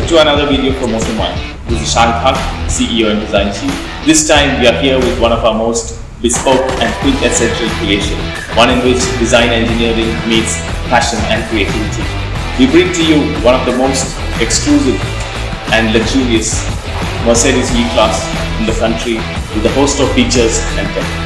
Welcome to another video from Motormind. This is Shahid Haq, CEO and Design Chief. This time we are here with one of our most bespoke and quintessential creation, one in which design engineering meets passion and creativity. We bring to you one of the most exclusive and luxurious Mercedes E-Class in the country with a host of features and tech.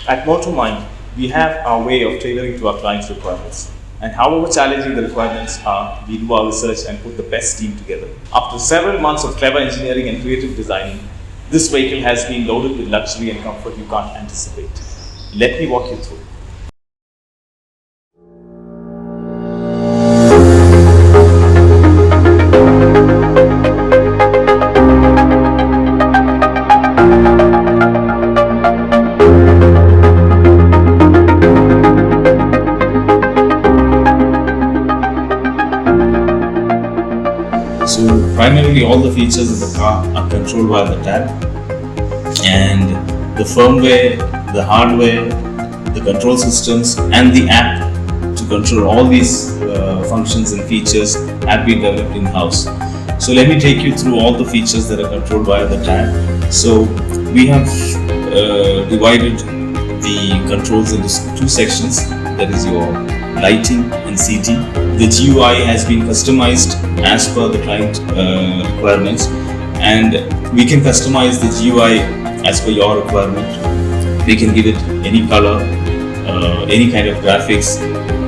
At Motormind, we have our way of tailoring to our clients' requirements. And however challenging the requirements are, we do our research and put the best team together. After several months of clever engineering and creative designing, this vehicle has been loaded with luxury and comfort you can't anticipate. Let me walk you through. So primarily all the features in the car are controlled via the tab, and the firmware, the hardware, the control systems and the app to control all these functions and features have been developed in-house. So let me take you through all the features that are controlled via the tab. So we have divided the controls into two sections, that is your lighting and seating. The GUI has been customized as per the client requirements, and we can customize the GUI as per your requirement. We can give it any color, any kind of graphics.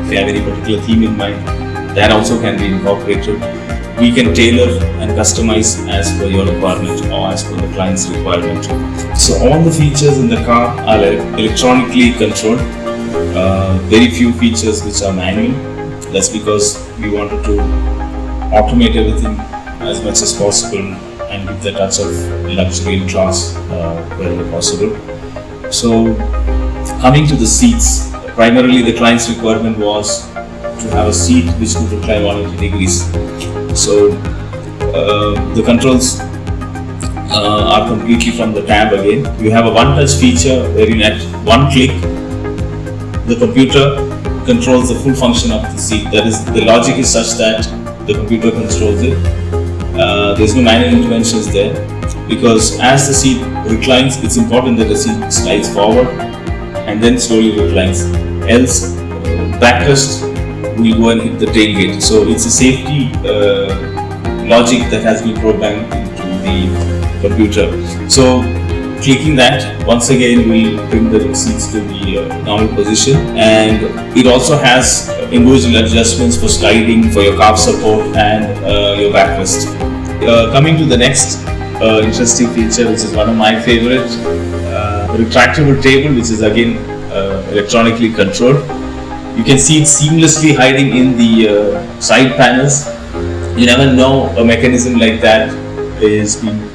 If you have any particular theme in mind, that also can be incorporated. We can tailor and customize as per your requirement or as per the client's requirement. So all the features in the car are electronically controlled. Very few features which are manual. That's because we wanted to automate everything as much as possible and give the touch of luxury and class wherever possible. So coming to the seats, primarily the client's requirement was to have a seat which could recline 180 degrees. So the controls are completely from the tab again. You have a one-touch feature wherein at one click the computer controls the full function of the seat. That is, the logic is such that the computer controls it. There's no manual interventions there, because as the seat reclines, it's important that the seat slides forward and then slowly reclines. Else, backrest will go and hit the tailgate. So it's a safety logic that has been programmed into the computer. So clicking that, once again will bring the seats to the normal position, and it also has individual adjustments for sliding, for your calf support and your backrest. Coming to the next interesting feature, which is one of my favorite, the retractable table, which is again electronically controlled. You can see it seamlessly hiding in the side panels. You never know a mechanism like that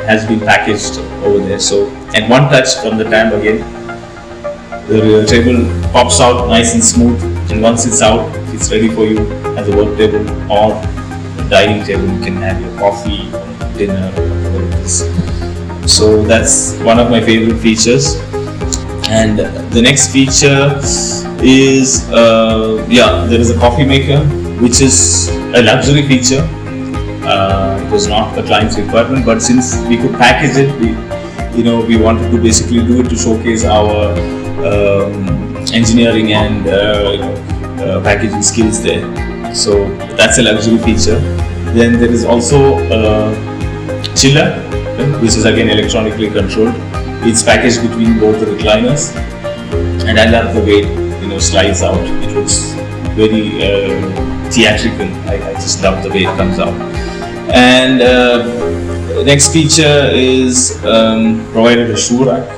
has been packaged over there. So at one touch from the tab again, the table pops out nice and smooth, and once it's out, it's ready for you at the work table or the dining table. You can have your coffee, dinner, whatever it is. So that's one of my favorite features. And the next feature is there is a coffee maker, which is a luxury feature. It was not the client's requirement, but since we could package it, we wanted to basically do it to showcase our engineering and packaging skills there. So that's a luxury feature. Then there is also a chiller, which is again electronically controlled. It's packaged between both the recliners, and I love the way it slides out. It looks very theatrical. I just love the way it comes out. And next feature is provided a shoe rack,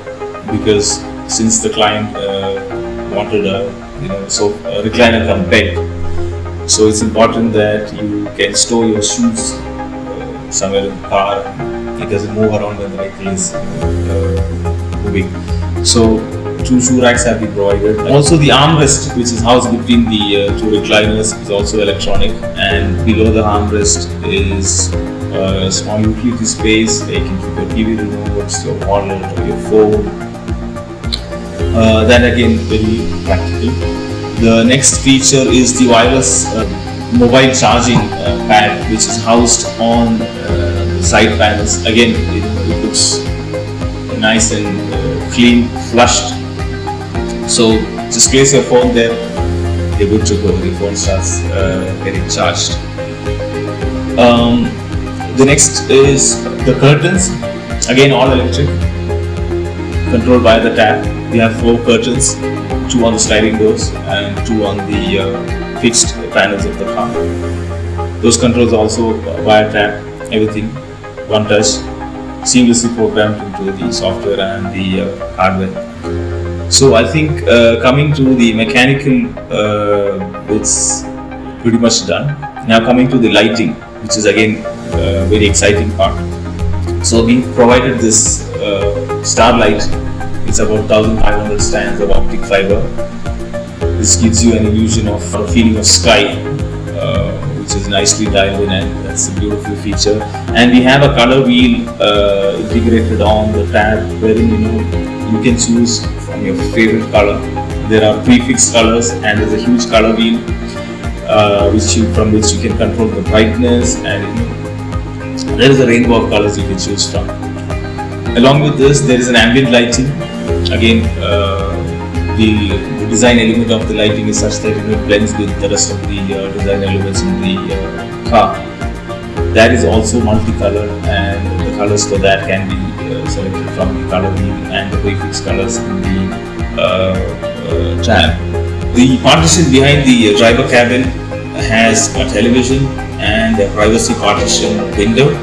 because since the client wanted a recliner come bed. So it's important that you can store your shoes somewhere in the car. It doesn't move around when the vehicle is moving. So 2 shoe racks have been provided. Also the armrest, which is housed between the 2 recliners, is also electronic, and below the armrest is a small utility space where you can keep your TV remotes, your wallet or your phone. That again very practical. The next feature is the wireless mobile charging pad, which is housed on the side panels. Again, it looks nice and clean, flushed. So just place your phone there, you're good to go. The phone starts getting charged. The next is the curtains. Again, all electric, controlled by the tab. We have 4 curtains, 2 on the sliding doors and 2 on the fixed panels of the car. Those controls also via tab, everything one touch, seamlessly programmed into the software and the hardware. So I think coming to the mechanical, it's pretty much done. Now coming to the lighting, which is again very exciting part. So we provided this Starlight. It's about 1,500 strands of optic fiber. This gives you an illusion of a feeling of sky, which is nicely dialed in, and that's a beautiful feature. And we have a color wheel integrated on the tab, wherein you can choose from your favorite color. There are prefixed colors, and there's a huge color wheel from which you can control the brightness, and there is a rainbow of colors you can choose from. Along with this, there is an ambient lighting. Again, the design element of the lighting is such that it blends with the rest of the design elements in the car. That is also multicolored, and the colors for that can be selected from the color wheel and the prefix colors in the tab. The partition behind the driver cabin has a television and a privacy partition window,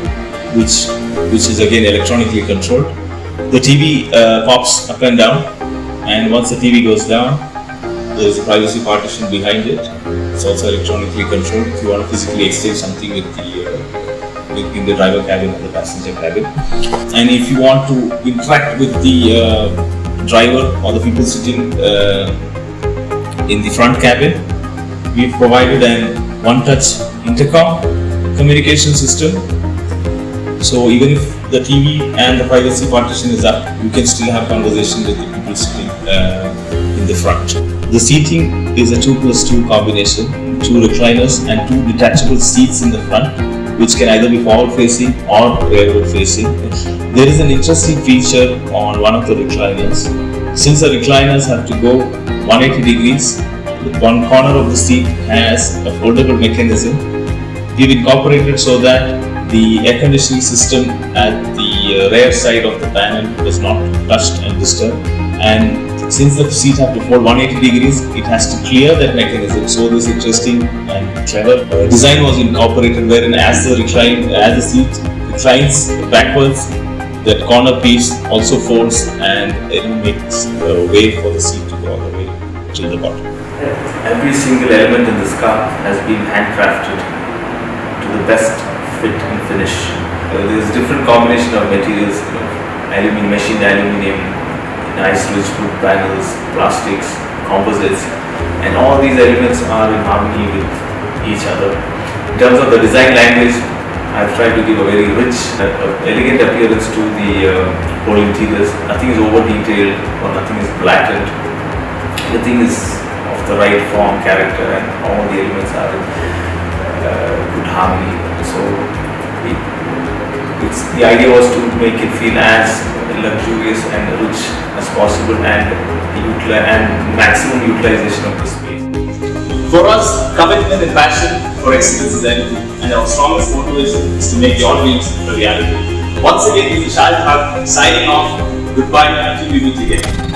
which is again electronically controlled. The TV pops up and down, and once the TV goes down, there is a privacy partition behind it. It's also electronically controlled if you want to physically exchange something with in the driver cabin or the passenger cabin. And if you want to interact with the driver or the people sitting in the front cabin, we've provided an one-touch intercom communication system. So even if the TV and the privacy partition is up, you can still have conversation with the people sitting in the front. The seating is a 2+2 combination, 2 recliners and 2 detachable seats in the front, which can either be forward facing or rearward facing. There is an interesting feature on one of the recliners. Since the recliners have to go 180 degrees, one corner of the seat has a foldable mechanism. We've incorporated so that the air conditioning system at the rear side of the panel was not touched and disturbed, and since the seat have to fold 180 degrees, it has to clear that mechanism. So this interesting and clever design was incorporated, wherein as the seat reclines backwards, that corner piece also folds and it makes a way for the seat to go all the way till the bottom. Every single element in this car has been handcrafted to the best fit and finish. There is different combination of materials, machined aluminium, nice rich wood panels, plastics, composites, and all these elements are in harmony with each other. In terms of the design language, I've tried to give a very rich, elegant appearance to the whole interiors. Nothing is over detailed or nothing is blatant. Everything is of the right form, character, and all the elements are in good harmony. So the idea was to make it feel as luxurious and rich as possible, and maximum utilization of the space. For us, commitment and passion for excellence is everything, and our strongest motivation is to make your dreams a reality. Once again, this is Shahid Haq signing off. Goodbye until we meet again.